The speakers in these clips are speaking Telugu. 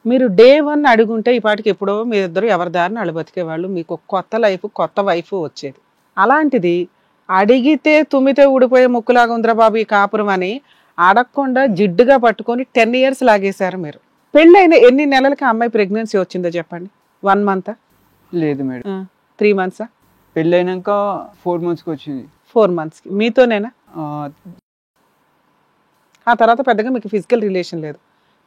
మీరు డే 1 అడుగుంటే ఈ పాటికి ఎప్పుడో మీ ఇద్దరు ఎవరి దారిని వాళ్ళు బతికేవాళ్ళు, మీకు కొత్త లైఫ్ కొత్త వైఫ్ వచ్చేది. అలాంటిది అడిగితే తుమ్మితే ఊడిపోయే ముక్కులాగా ఉందిరా బాబు ఈ కాపురం అని అడగకుండా జిడ్డుగా పట్టుకొని 10 years లాగేశారు మీరు. పెళ్ళైన ఎన్ని నెలలకి ఆ అమ్మాయి ప్రెగ్నెన్సీ వచ్చిందో చెప్పండి? 1 month? లేదు మేడం. 3 months? పెళ్ళైనాక 4 monthsకి వచ్చింది. 4 monthsకి మీతోనేనా? ఆ తర్వాత పెద్దగా మీకు ఫిజికల్ రిలేషన్ లేదు.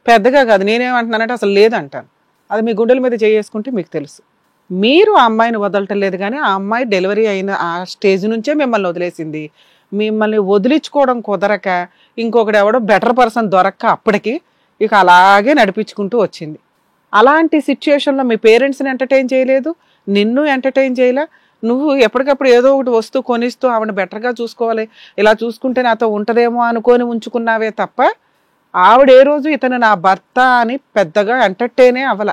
పెద్దగా కాదు, నేనేమంటున్నానంటే అసలు లేదంటాను. అది మీ గుండెల మీద చేసుకుంటే మీకు తెలుసు. మీరు ఆ అమ్మాయిని వదలటం లేదు, కానీ ఆ అమ్మాయి డెలివరీ అయిన ఆ స్టేజ్ నుంచే మిమ్మల్ని వదిలేసింది. మిమ్మల్ని వదిలించుకోవడం కుదరక ఇంకొకటి ఎవడో బెటర్ పర్సన్ దొరక్క అప్పటికి ఇక అలాగే నడిపించుకుంటూ వచ్చింది. అలాంటి సిచ్యుయేషన్లో మీ పేరెంట్స్ని ఎంటర్టైన్ చేయలేదు, నిన్ను ఎంటర్టైన్ చేయలే. నువ్వు ఎప్పటికప్పుడు ఏదో ఒకటి వస్తూ కొనిస్తూ ఆవిడ బెటర్గా చూసుకోవాలి, ఇలా చూసుకుంటే నాతో ఉంటుందేమో అనుకొని ఉంచుకున్నావే తప్ప ఆవిడ ఏ రోజు ఇతను నా భర్త అని పెద్దగా ఎంటర్టైనే అవ్వల.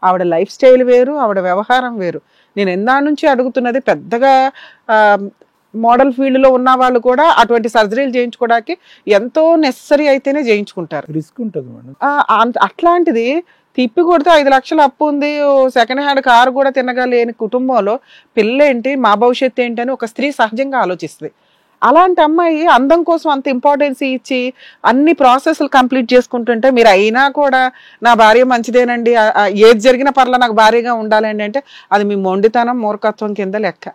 ఆవిడ లైఫ్ స్టైల్ వేరు, ఆవిడ వ్యవహారం వేరు. నేను ఎందా నుంచి అడుగుతున్నది, పెద్దగా మోడల్ ఫీల్డ్లో ఉన్న వాళ్ళు కూడా అటువంటి సర్జరీలు చేయించుకోవడానికి ఎంతో నెసరీ అయితేనే చేయించుకుంటారు. రిస్క్ ఉంటుంది మేడం. అట్లాంటిది తిప్పి కొడితే 5 లక్షలు అప్పు ఉంది, సెకండ్ హ్యాండ్ కారు కూడా తినగలేని కుటుంబంలో పిల్లేంటి, మా భవిష్యత్తు ఏంటి అని ఒక స్త్రీ సహజంగా ఆలోచిస్తుంది. అలాంటి అమ్మాయి అందం కోసం అంత ఇంపార్టెన్స్ ఇచ్చి అన్ని ప్రాసెస్లు కంప్లీట్ చేసుకుంటుంటే మీరు అయినా కూడా నా భార్య మంచిదేనండి, ఏది జరిగినా పర్లా నాకు భార్యగా ఉండాలండి అంటే అది మీ మొండితనం, మూర్ఖత్వం కింద లెక్క.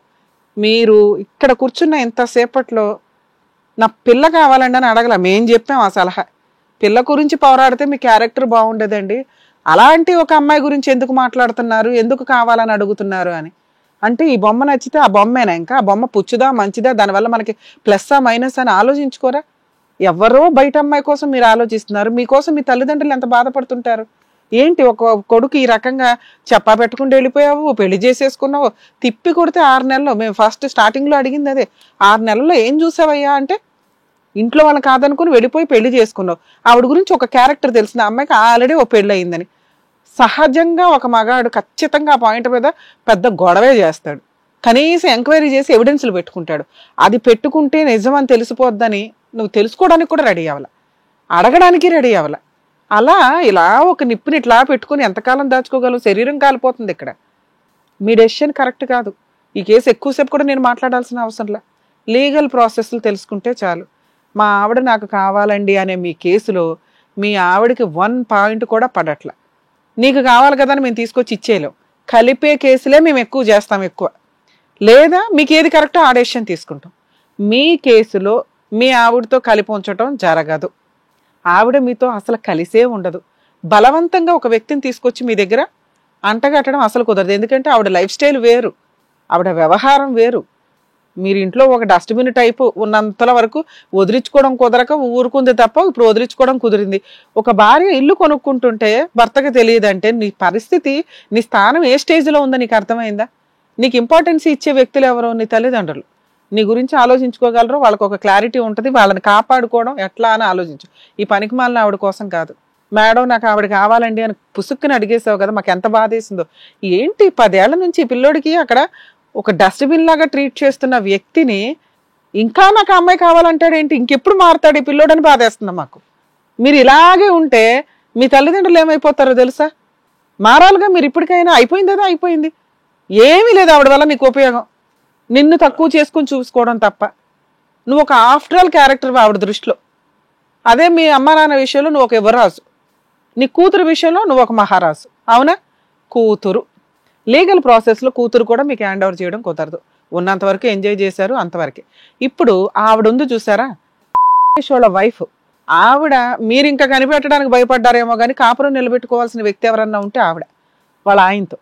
మీరు ఇక్కడ కూర్చున్న ఇంతసేపట్లో నా పిల్ల కావాలండి అని అడగల, మేం చెప్పాం ఆ సలహా. పిల్ల గురించి పోరాడితే మీ క్యారెక్టర్ బాగుండేదండి, అలాంటి ఒక అమ్మాయి గురించి ఎందుకు మాట్లాడుతున్నారు, ఎందుకు కావాలని అడుగుతున్నారు అని. అంటే ఈ బొమ్మ నచ్చితే ఆ బొమ్మేనా, ఇంకా ఆ బొమ్మ పుచ్చుదా మంచిదా, దానివల్ల మనకి ప్లస్సా మైనస్ అని ఆలోచించుకోరా? ఎవరో బయట అమ్మాయి కోసం మీరు ఆలోచిస్తున్నారు, మీకోసం మీ తల్లిదండ్రులు ఎంత బాధపడుతుంటారు. ఏంటి ఒక కొడుకు ఈ రకంగా చెప్పా పెట్టుకుంటూ వెళ్ళిపోయావు, పెళ్లి చేసేసుకున్నావు, తిప్పి కొడితే 6 నెలల్లో, మేము ఫస్ట్ స్టార్టింగ్లో అడిగింది అదే, 6 నెలల్లో ఏం చూసావయ్యా అంటే ఇంట్లో వాళ్ళని కాదనుకుని వెళ్ళిపోయి పెళ్లి చేసుకున్నావు. ఆవిడ గురించి ఒక క్యారెక్టర్ తెలిసిన అమ్మాయికి ఆల్రెడీ ఓ పెళ్ళి అయిందని. సహజంగా ఒక మగాడు ఖచ్చితంగా ఆ పాయింట్ మీద పెద్ద గొడవే చేస్తాడు, కనీసం ఎంక్వైరీ చేసి ఎవిడెన్స్లు పెట్టుకుంటాడు. అది పెట్టుకుంటే నిజమని తెలిసిపోద్దని నువ్వు తెలుసుకోవడానికి కూడా రెడీ అవ్వాల, అడగడానికి రెడీ అవ్వాల. అలా ఇలా ఒక నిప్పుని ఇట్లా పెట్టుకుని ఎంతకాలం దాచుకోగలవు? శరీరం కాలిపోతుంది. ఇక్కడ మీ డెసిషన్ కరెక్ట్ కాదు. ఈ కేసు ఎక్కువసేపు కూడా నేను మాట్లాడాల్సిన అవసరంలా, లీగల్ ప్రాసెస్లు తెలుసుకుంటే చాలు. మా ఆవిడ నాకు కావాలండి అనే మీ కేసులో మీ ఆవిడకి 1 point కూడా పడట్ల. నీకు కావాలి కదా అని మేము తీసుకొచ్చి ఇచ్చేయలేం. కలిపే కేసులే మేము ఎక్కువ చేస్తాం, ఎక్కువ. లేదా మీకు ఏది కరెక్టో ఆ డెసిషన్ తీసుకుంటాం. మీ కేసులో మీ ఆవిడతో కలిపి ఉంచడం జరగదు. ఆవిడ మీతో అసలు కలిసే ఉండదు. బలవంతంగా ఒక వ్యక్తిని తీసుకొచ్చి మీ దగ్గర అంటగట్టడం అసలు కుదరదు. ఎందుకంటే ఆవిడ లైఫ్ స్టైల్ వేరు, ఆవిడ వ్యవహారం వేరు. మీరు ఇంట్లో ఒక డస్ట్బిన్ టైపు ఉన్నంతల వరకు వదిలించుకోవడం కుదరక ఊరుకుంది తప్ప ఇప్పుడు వదిలించుకోవడం కుదిరింది. ఒక భార్య ఇల్లు కొనుక్కుంటుంటే భర్తకి తెలియదంటే నీ పరిస్థితి, నీ స్థానం ఏ స్టేజ్లో ఉందో నీకు అర్థమైందా? నీకు ఇంపార్టెన్స్ ఇచ్చే వ్యక్తులు ఎవరో? నీ తల్లిదండ్రులు. నీ గురించి ఆలోచించుకోగలరు, వాళ్ళకి ఒక క్లారిటీ ఉంటుంది, వాళ్ళని కాపాడుకోవడం ఎట్లా అని ఆలోచించు. ఈ పనికిమాలిన ఆవిడ కోసం కాదు. మేడం నాకు ఆవిడ కావాలండి అని పుసుక్కుని అడిగేసావు కదా, మాకు ఎంత బాధేసిందో. ఏంటి 10 ఏళ్ల నుంచి ఈ పిల్లోడికి అక్కడ ఒక డస్ట్బిన్ లాగా ట్రీట్ చేస్తున్న వ్యక్తిని ఇంకా నాకు అమ్మాయి కావాలంటాడేంటి, ఇంకెప్పుడు మారుతాడు ఈ పిల్లోడని బాధేస్తుంది మాకు. మీరు ఇలాగే ఉంటే మీ తల్లిదండ్రులు ఏమైపోతారో తెలుసా? మారాలుగా. మీరు ఇప్పటికైనా అయిపోయింది కదా, అయిపోయింది, ఏమీ లేదు ఆవిడ వల్ల నీకు ఉపయోగం. నిన్ను తక్కువ చేసుకుని చూసుకోవడం తప్ప. నువ్వు ఒక ఆఫ్టర్ ఆల్ క్యారెక్టర్ ఆవిడ దృష్టిలో. అదే మీ అమ్మ నాన్న విషయంలో నువ్వు ఒక యువరాజు, నీ కూతురు విషయంలో నువ్వు ఒక మహారాజు. అవునా? కూతురు లీగల్ ప్రాసెస్లో కూతురు కూడా మీకు హ్యాండ్ ఓవర్ చేయడం కుదరదు. ఉన్నంత వరకు ఎంజాయ్ చేశారు, అంతవరకే. ఇప్పుడు ఆవిడ ఉంది చూసారా, షోల వైఫ్, ఆవిడ మీరు ఇంకా కనిపెట్టడానికి భయపడ్డారేమో కానీ కాపురం నిలబెట్టుకోవాల్సిన వ్యక్తి ఎవరన్నా ఉంటే ఆవిడ. వాళ్ళ ఆయనతో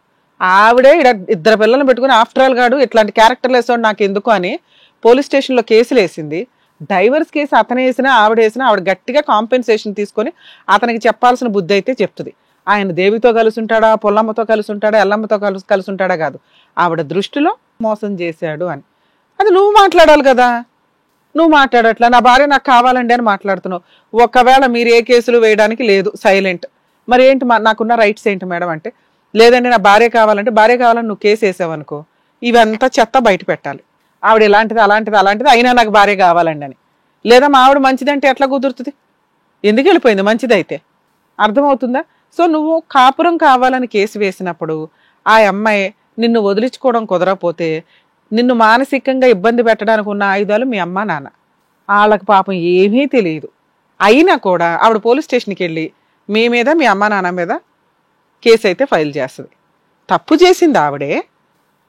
ఆవిడే 2 పిల్లలను పెట్టుకుని ఆఫ్టర్ ఆల్ గాడు ఇట్లాంటి క్యారెక్టర్లు వేసాడు నాకు ఎందుకు అని పోలీస్ స్టేషన్లో కేసులు వేసింది. డైవర్స్ కేసు అతను వేసినా ఆవిడ వేసినా ఆవిడ గట్టిగా కాంపెన్సేషన్ తీసుకొని అతనికి చెప్పాల్సిన బుద్ధి అయితే చెప్తుంది. ఆయన దేవితో కలిసి ఉంటాడా, పొల్లమ్మతో కలిసి ఉంటాడా, ఎల్లమ్మతో కలిసి ఉంటాడా కాదు, ఆవిడ దృష్టిలో మోసం చేశాడు అని. అది నువ్వు మాట్లాడాలి కదా. నువ్వు మాట్లాడట్లా, నా భార్య నాకు కావాలండి అని మాట్లాడుతున్నావు. ఒకవేళ మీరు ఏ కేసులు వేయడానికి లేదు, సైలెంట్. మరి ఏంటి నాకున్న రైట్స్ ఏంటి మేడం అంటే, లేదండి నా భార్య కావాలంటే, భార్య కావాలని నువ్వు కేసు వేసావనుకో ఇవంతా చెత్త బయట పెట్టాలి. ఆవిడ ఇలాంటిది అలాంటిది అలాంటిది అయినా నాకు భార్య కావాలండి అని. లేదా మా ఆవిడ మంచిదంటే ఎట్లా కుదురుతుంది? ఎందుకు వెళ్ళిపోయింది మంచిదైతే? అర్థమవుతుందా? సో నువ్వు కాపురం కావాలని కేసు వేసినప్పుడు ఆ అమ్మాయి నిన్ను వదిలించుకోవడం కుదరకపోతే నిన్ను మానసికంగా ఇబ్బంది పెట్టడానికి ఉన్న ఆయుధాలు మీ అమ్మ నాన్న. వాళ్ళకి పాపం ఏమీ తెలియదు. అయినా కూడా ఆవిడ పోలీస్ స్టేషన్కి వెళ్ళి మీ మీద మీ అమ్మ నాన్న మీద కేసు అయితే ఫైల్ చేస్తుంది. తప్పు చేసింది ఆవిడే.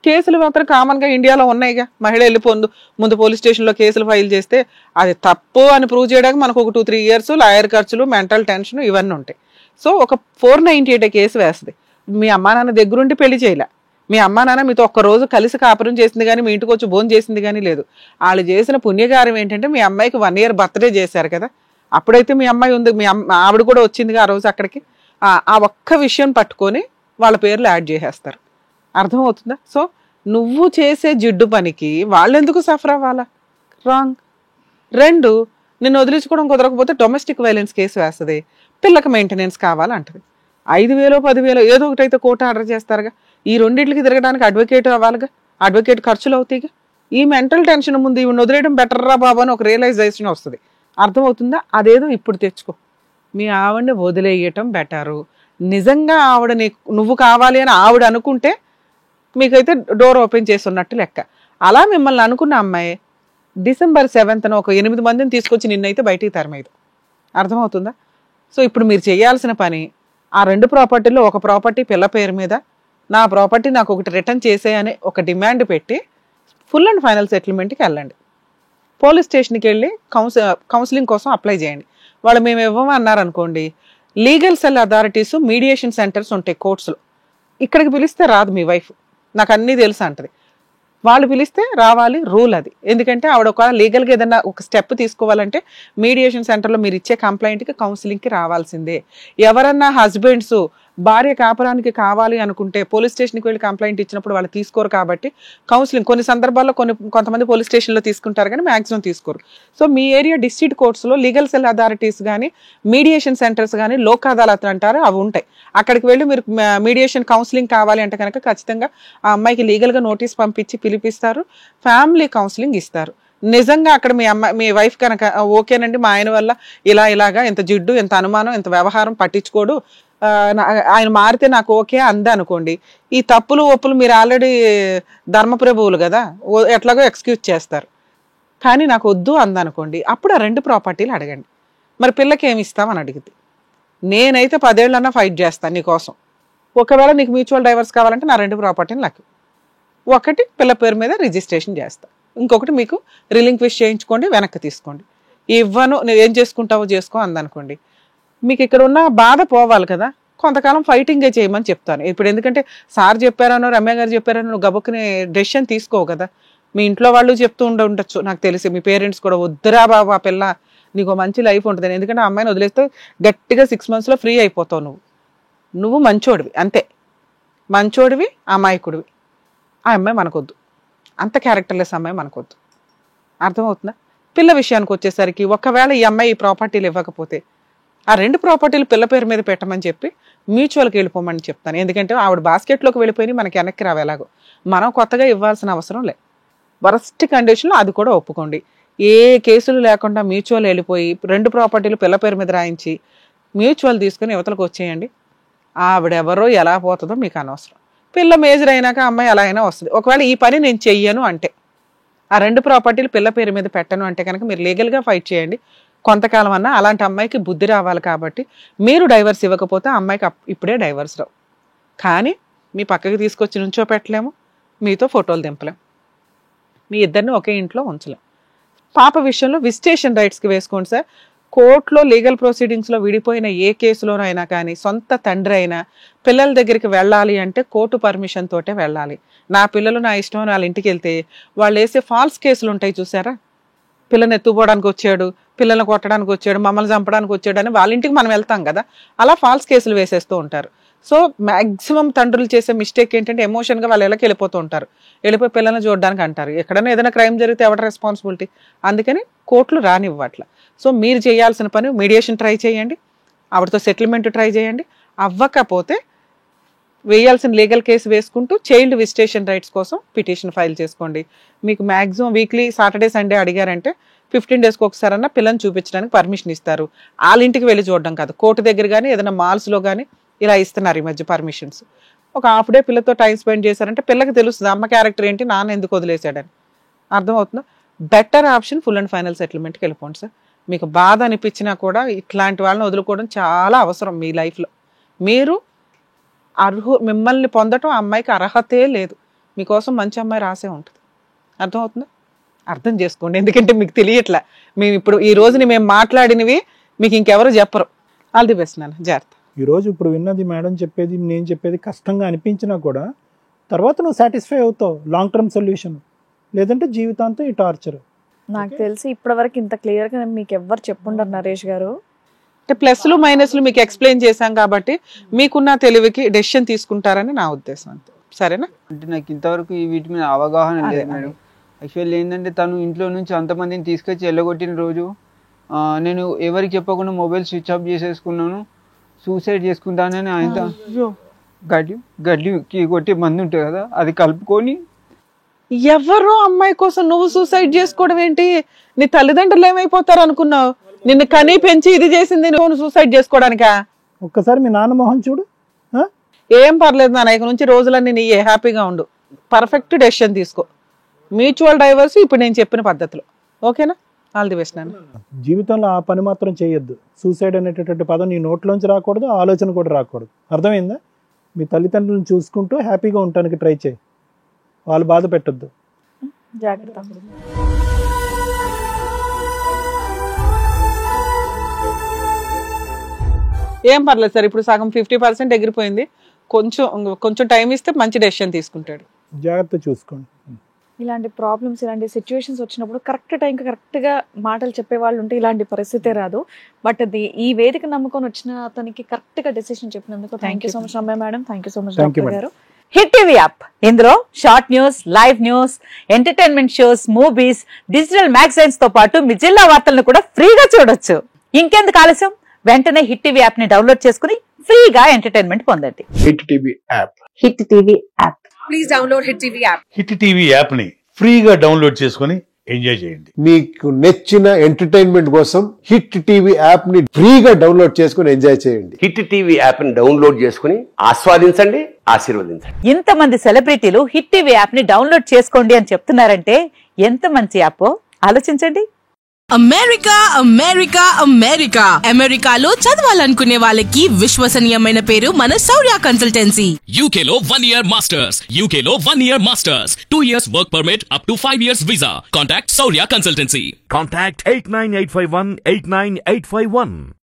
కేసులు మాత్రం కామన్గా ఇండియాలో ఉన్నాయిగా. మహిళ వెళ్ళి ముందు పోలీస్ స్టేషన్లో కేసులు ఫైల్ చేస్తే అది తప్పు అని ప్రూవ్ చేయడానికి మనకు ఒక 2-3 years లాయర్ ఖర్చులు, మెంటల్ టెన్షన్ ఇవన్నీ ఉంటాయి. సో ఒక 498 కేసు వేస్తుంది. మీ అమ్మా నాన్న దగ్గరుండి పెళ్లి చేయలే. మీ అమ్మా నాన్న మీతో ఒక్కరోజు కలిసి కాపురం చేసింది కానీ మీ ఇంటికి వచ్చి భోజనం చేసింది కానీ లేదు. వాళ్ళు చేసిన పుణ్యకార్యం ఏంటంటే మీ అమ్మాయికి 1 year బర్త్డే చేశారు కదా. అప్పుడైతే మీ అమ్మాయి ఉంది, మీ ఆవిడ కూడా వచ్చిందిగా ఆ రోజు అక్కడికి. ఆ ఒక్క విషయం పట్టుకొని వాళ్ళ పేర్లు యాడ్ చేసేస్తారు. అర్థమవుతుందా? సో నువ్వు చేసే జిడ్డు పనికి వాళ్ళు ఎందుకు సఫర్ అవ్వాలా? రాంగ్. 2, నిన్ను వదిలించుకోవడం కుదరకపోతే డొమెస్టిక్ వైలెన్స్ కేసు వేస్తుంది. పిల్లకి మెయింటెనెన్స్ కావాలంటది. 5,000 10,000 ఏదో ఒకటైతే కోర్టు ఆర్డర్ చేస్తారుగా. ఈ రెండింటికి తిరగడానికి అడ్వకేట్ అవ్వాలిగా. అడ్వకేట్ ఖర్చులు అవుతాయిగా. ఈ మెంటల్ టెన్షన్ ముందు ఇవి వదిలేయడం బెటర్ రా బాబు అని ఒక రియలైజేషన్ వస్తుంది. అర్థమవుతుందా? అదేదో ఇప్పుడు తెచ్చుకో. మీ ఆవిడని వదిలేయటం బెటరు. నిజంగా ఆవిడ నువ్వు కావాలి అని ఆవిడ అనుకుంటే మీకైతే డోర్ ఓపెన్ చేసి ఉన్నట్టు లెక్క. అలా మిమ్మల్ని అనుకున్న అమ్మాయి December 7th ఒక 8 మందిని తీసుకొచ్చి నిన్నైతే బయటికి తరమేదు. అర్థమవుతుందా? సో ఇప్పుడు మీరు చేయాల్సిన పని, ఆ 2 ప్రాపర్టీలో ఒక ప్రాపర్టీ పిల్ల పేరు మీద, నా ప్రాపర్టీ నాకు ఒకటి రిటర్న్ చేసేయని ఒక డిమాండ్ పెట్టి ఫుల్ అండ్ ఫైనల్ సెటిల్మెంట్కి వెళ్ళండి. పోలీస్ స్టేషన్కి వెళ్ళి కౌన్సిలింగ్ కోసం అప్లై చేయండి. వాళ్ళు మేము ఇవ్వమని అన్నారనుకోండి, legal cell authorities, mediation centres ఉంటాయి కోర్ట్స్లో. ఇక్కడికి పిలిస్తే రాదు మీ వైఫ్, నాకు అన్నీ తెలుసు అంటది. వాళ్ళు పిలిస్తే రావాలి, రూల్ అది. ఎందుకంటే ఆవిడ ఒక లీగల్గా ఏదైనా ఒక స్టెప్ తీసుకోవాలంటే మీడియేషన్ సెంటర్లో మీరు ఇచ్చే కంప్లైంట్కి కౌన్సిలింగ్కి రావాల్సిందే. ఎవరన్నా హస్బెండ్స్ భార్య కాపురానికి కావాలి అనుకుంటే పోలీస్ స్టేషన్కి వెళ్ళి కంప్లైంట్ ఇచ్చినప్పుడు వాళ్ళు తీసుకోరు. కాబట్టి కౌన్సిలింగ్ కొన్ని సందర్భాల్లో కొంతమంది పోలీస్ స్టేషన్లో తీసుకుంటారు కానీ మ్యాక్సిమం తీసుకోరు. సో మీ ఏరియా డిస్ట్రిక్ట్ కోర్ట్స్లో లీగల్ సెల్ అథారిటీస్ కానీ, మీడియేషన్ సెంటర్స్ కానీ, లోక్ అదాలత్ అంటారు, అవి ఉంటాయి. అక్కడికి వెళ్ళి మీరు మీడియేషన్ కౌన్సిలింగ్ కావాలి అంటే కనుక ఖచ్చితంగా ఆ అమ్మాయికి లీగల్గా నోటీస్ పంపించి పిలిపిస్తారు, ఫ్యామిలీ కౌన్సిలింగ్ ఇస్తారు. నిజంగా అక్కడ మీ వైఫ్ కనుక ఓకేనండి, మా ఆయన వల్ల ఇలాగా ఎంత జిడ్డు, ఎంత అనుమానం, ఎంత వ్యవహారం పట్టించుకోడు, ఆయన మారితే నాకు ఓకే అంద అనుకోండి, ఈ తప్పులు ఒప్పులు మీరు ఆల్రెడీ ధర్మప్రభువులు కదా, ఎట్లాగో ఎక్స్క్యూజ్ చేస్తారు. కానీ నాకు వద్దు అందనుకోండి, అప్పుడు ఆ 2 ప్రాపర్టీలు అడగండి. మరి పిల్లకి ఏమి ఇస్తామని అడిగితే నేనైతే 10 ఏళ్ళన్నా ఫైట్ చేస్తాను నీకోసం. ఒకవేళ నీకు మ్యూచువల్ డైవర్స్ కావాలంటే నా 2 ప్రాపర్టీని నాకు ఒకటి పిల్ల పేరు మీద రిజిస్ట్రేషన్ చేస్తా, ఇంకొకటి మీకు రిలింక్విష్ చేయించుకోండి, వెనక్కి తీసుకోండి. ఇవ్వను, నువ్వు ఏం చేసుకుంటావో చేసుకో అందనుకోండి. మీకు ఇక్కడ ఉన్న బాధ పోవాలి కదా, కొంతకాలం ఫైటింగే చేయమని చెప్తాను. ఇప్పుడు ఎందుకంటే సార్ చెప్పారనో, రమ్య గారు చెప్పారనో నువ్వు గబుక్కుని డెసిషన్ తీసుకోవు కదా. మీ ఇంట్లో వాళ్ళు చెప్తూ ఉండొచ్చు, నాకు తెలిసి మీ పేరెంట్స్ కూడా, వద్దురా బాబు ఆ పిల్ల, నీకు మంచి లైఫ్ ఉంటుంది. ఎందుకంటే ఆ అమ్మాయిని వదిలేస్తే గట్టిగా 6 monthsలో ఫ్రీ అయిపోతావు. నువ్వు మంచోడివి, అంతే, మంచోడివి, అమాయకుడివి. ఆ అమ్మాయి మనకొద్దు, అంత క్యారెక్టర్లెస్ అమ్మాయి మనకొద్దు. అర్థమవుతుందా? పిల్ల విషయానికి వచ్చేసరికి ఒకవేళ ఈ అమ్మాయి ఈ ప్రాపర్టీలు ఇవ్వకపోతే ఆ 2 ప్రాపర్టీలు పిల్ల పేరు మీద పెట్టమని చెప్పి మ్యూచువల్కి వెళ్ళిపోమని చెప్తాను. ఎందుకంటే ఆవిడ బాస్కెట్లోకి వెళ్ళిపోయి మనకి వెనక్కి రావు, ఎలాగో మనం కొత్తగా ఇవ్వాల్సిన అవసరం లే. వరస్ట్ కండిషన్లో అది కూడా ఒప్పుకోండి. ఏ కేసులు లేకుండా మ్యూచువల్ వెళ్ళిపోయి 2 ప్రాపర్టీలు పిల్ల పేరు మీద రాయించి మ్యూచువల్ తీసుకుని యువతలకు వచ్చేయండి. ఆవిడెవరో ఎలా పోతుందో మీకు అనవసరం. పిల్ల మేజర్ అయినాక అమ్మాయి ఎలా అయినా వస్తుంది. ఒకవేళ ఈ పని నేను చెయ్యను అంటే, ఆ 2 ప్రాపర్టీలు పిల్ల పేరు మీద పెట్టను అంటే కనుక మీరు లీగల్గా ఫైట్ చేయండి. కొంతకాలం అన్నా అలాంటి అమ్మాయికి బుద్ధి రావాలి. కాబట్టి మీరు డైవర్స్ ఇవ్వకపోతే ఆ అమ్మాయికి ఇప్పుడే డైవర్స్ రావు. కానీ మీ పక్కకి తీసుకొచ్చి నుంచో పెట్టలేము, మీతో ఫోటోలు దింపలేము, మీ ఇద్దరిని ఒకే ఇంట్లో ఉంచలేం. పాప విషయంలో విజిటేషన్ రైట్స్కి వేసుకోండి సార్. కోర్టులో లీగల్ ప్రొసీడింగ్స్లో విడిపోయిన ఏ కేసులోనైనా కానీ సొంత తండ్రి అయినా పిల్లల దగ్గరికి వెళ్ళాలి అంటే కోర్టు పర్మిషన్ తోటే వెళ్ళాలి. నా పిల్లలు నా ఇష్టం అని వాళ్ళ ఇంటికి వెళ్తే వాళ్ళు వేసే ఫాల్స్ కేసులు ఉంటాయి చూసారా, పిల్లని ఎత్తుపోవడానికి వచ్చాడు, పిల్లల్ని కొట్టడానికి వచ్చాడు, మమ్మల్ని చంపడానికి వచ్చాడు అని వాళ్ళ ఇంటికి మనం వెళ్తాం కదా, అలా ఫాల్స్ కేసులు వేసేస్తూ ఉంటారు. సో మ్యాక్సిమం తండ్రులు చేసే మిస్టేక్ ఏంటంటే ఎమోషన్గా వాళ్ళు ఎలా వెళ్ళిపోతూ ఉంటారు, వెళ్ళిపోయి పిల్లల్ని చూడడానికి అంటారు. ఎక్కడైనా ఏదైనా క్రైమ్ జరిగితే ఎవరి రెస్పాన్సిబిలిటీ, అందుకని కోర్టులు రానివ్వట్ల. సో మీరు చేయాల్సిన పని మీడియేషన్ ట్రై చేయండి, ఆవిడతో సెటిల్మెంట్ ట్రై చేయండి. అవ్వకపోతే వేయాల్సిన లీగల్ కేసు వేసుకుంటూ చైల్డ్ విజిటేషన్ రైట్స్ కోసం పిటిషన్ ఫైల్ చేసుకోండి. మీకు మ్యాక్సిమం వీక్లీ సాటర్డే సండే అడిగారంటే 15 daysకి ఒకసారన్నా పిల్లని చూపించడానికి పర్మిషన్ ఇస్తారు. వాళ్ళ ఇంటికి వెళ్ళి చూడడం కాదు, కోర్టు దగ్గర కానీ ఏదైనా మాల్స్లో కానీ ఇలా ఇస్తున్నారు ఈ మధ్య పర్మిషన్స్. ఒక హాఫ్ డే పిల్లతో టైం స్పెండ్ చేశారంటే పిల్లకి తెలుస్తుంది అమ్మ క్యారెక్టర్ ఏంటి, నాన్న ఎందుకు వదిలేశాడని. అర్థమవుతుందా? Better option full and final సెటిల్మెంట్కి వెళ్ళిపోండి సార్. మీకు బాధ అనిపించినా కూడా ఇట్లాంటి వాళ్ళని వదులుకోవడం చాలా అవసరం మీ లైఫ్లో. మీరు మిమ్మల్ని పొందటం అమ్మాయికి అర్హతే లేదు. మీకోసం మంచి అమ్మాయి రాసే ఉంటుంది. అర్థమవుతుందా? అర్థం చేసుకోండి, ఎందుకంటే మీకు తెలియట్లే. మేము ఇప్పుడు ఈ రోజుని మేము మాట్లాడినవి మీకు ఇంకెవరు చెప్పరు. ఆల్ ది బెస్ట్ నాన్న, జాగ్రత్త. ఈరోజు ఇప్పుడు విన్నది మేడం చెప్పేది, నేను చెప్పేది కష్టంగా అనిపించినా కూడా తర్వాత నువ్వు సాటిస్ఫై అవుతావు. లాంగ్ టర్మ్ సొల్యూషన్, లేదంటే జీవితాంతం ఈ టార్చర్. నాకు తెలిసి ఇప్పటివరకు ఇంత క్లియర్గా మీకు ఎవ్వరు చెప్పుండరు నరేష్ గారు. అంటే ప్లస్లు మైనస్లు మీకు ఎక్స్ప్లెయిన్ చేశాం కాబట్టి మీకున్న తెలివికి డెసిషన్ తీసుకుంటారని నా ఉద్దేశం. అంతే, సరేనా? అంటే నాకు ఇంతవరకు వీటి మీద అవగాహన లేదు మేడం. యాక్చువల్లీ ఏంటంటే తను ఇంట్లో నుంచి అంతమందిని తీసుకొచ్చి వెళ్ళగొట్టిన రోజు నేను ఎవరికి చెప్పకుండా మొబైల్ స్విచ్ ఆఫ్ చేసేసుకున్నాను. సూసైడ్ చేసుకుంటానని ఆయన గడ్డి కొట్టి మంది ఉంటుంది కదా, అది కలుపుకొని. ఎవరో అమ్మాయి కోసం నువ్వు సూసైడ్ చేసుకోవడం ఏంటి? నీ తల్లిదండ్రులు ఏమైపోతారు అనుకున్నావు? నిన్ను కనీ పెంచి ఇది చేసింది నువ్వు సూసైడ్ చేసుకోవడానికా? ఒక్కసారి మీ నాన్న మొహం చూడు. ఏం పర్లేదు నాన్న, ఇక నుంచి రోజులన్నీ నీ హ్యాపీగా ఉండు. పర్ఫెక్ట్ డెసిషన్ తీసుకో. మ్యూచువల్ డైవర్స్ ఇప్పుడు నేను చెప్పిన పద్ధతిలో. ఓకేనా? ఆల్ ది బెస్ట్ నాన్న. జీవితంలో ఆ పని మాత్రం చేయొద్దు. సూసైడ్ అనేటటువంటి పదం నీ నోట్లోంచి రాకూడదు, ఆలోచన కూడా రాకూడదు. అర్థమైందా? మీ తల్లిదండ్రులను చూసుకుంటూ హ్యాపీగా ఉండటానికి ట్రై చేయి. వాళ్ళు బాధ పెట్టొద్దు. జాగ్రత్త. ఏం పర్లేదు సార్, ఇప్పుడు సగం 50% ఎగిరిపోయింది. కొంచెం టైం ఇస్తే మంచి డెసిషన్ తీసుకుంటాడు. జాగ్రత్త చూసుకోండి. ఇలాంటి ప్రాబ్లమ్స్, ఇలాంటి సిచ్యువేషన్స్ వచ్చినప్పుడు కరెక్ట్ టైంకి కరెక్ట్గా మాటలు చెప్పే వాళ్ళు ఉంటే ఇలాంటి పరిస్థితే రాదు. బట్ అది ఈ వేదిక నమ్ముకొని వచ్చిన అతనికి కరెక్ట్గా డెసిషన్ చెప్పినందుకు thank you so much Ramya madam. Thank you so much doctor గారు. హిట్ టీవీ యాప్, ఇందులో short news, live news, entertainment shows, movies, digital magazines తో పాటు మీ జిల్లా వార్తలను కూడా ఫ్రీగా చూడొచ్చు. ఇంకెందుకు ఆలస్యం, వెంటనే హిట్ టీవీ యాప్ ని డౌన్లోడ్ చేసుకుని ఫ్రీగా ఎంటర్టైన్మెంట్ పొందండి. Hit TV app. Hit TV app. Please download hit TV app. Hit TV app ని ఫ్రీగా డౌన్లోడ్ చేసుకుని ఎంజాయ్ చేయండి. మీకు నచ్చిన ఎంటర్టైన్మెంట్ కోసం హిట్ టీవీ యాప్ ని ఫ్రీగా డౌన్లోడ్ చేసుకుని ఎంజాయ్ చేయండి. హిట్ టీవీ యాప్ ని డౌన్లోడ్ చేసుకుని ఆస్వాదించండి, ఆశీర్వదించండి. ఇంతమంది సెలబ్రిటీలు హిట్ టీవీ యాప్ ని డౌన్లోడ్ చేసుకోండి అని చెప్తున్నారంటే ఎంత మంచి యాప్ ఆలోచించండి. అమెరికా అమెరికా అమెరికా అమెరికాలో చదవాలనుకునే వాళ్ళకి విశ్వసనీయమైన పేరు మన శౌర్య కన్సల్టెన్సీ. UK లో 1 year masters, UK లో 1 year masters, 2 years work permit up to 5 years visa. Contact Shaurya Consultancy. Contact 89851 89851.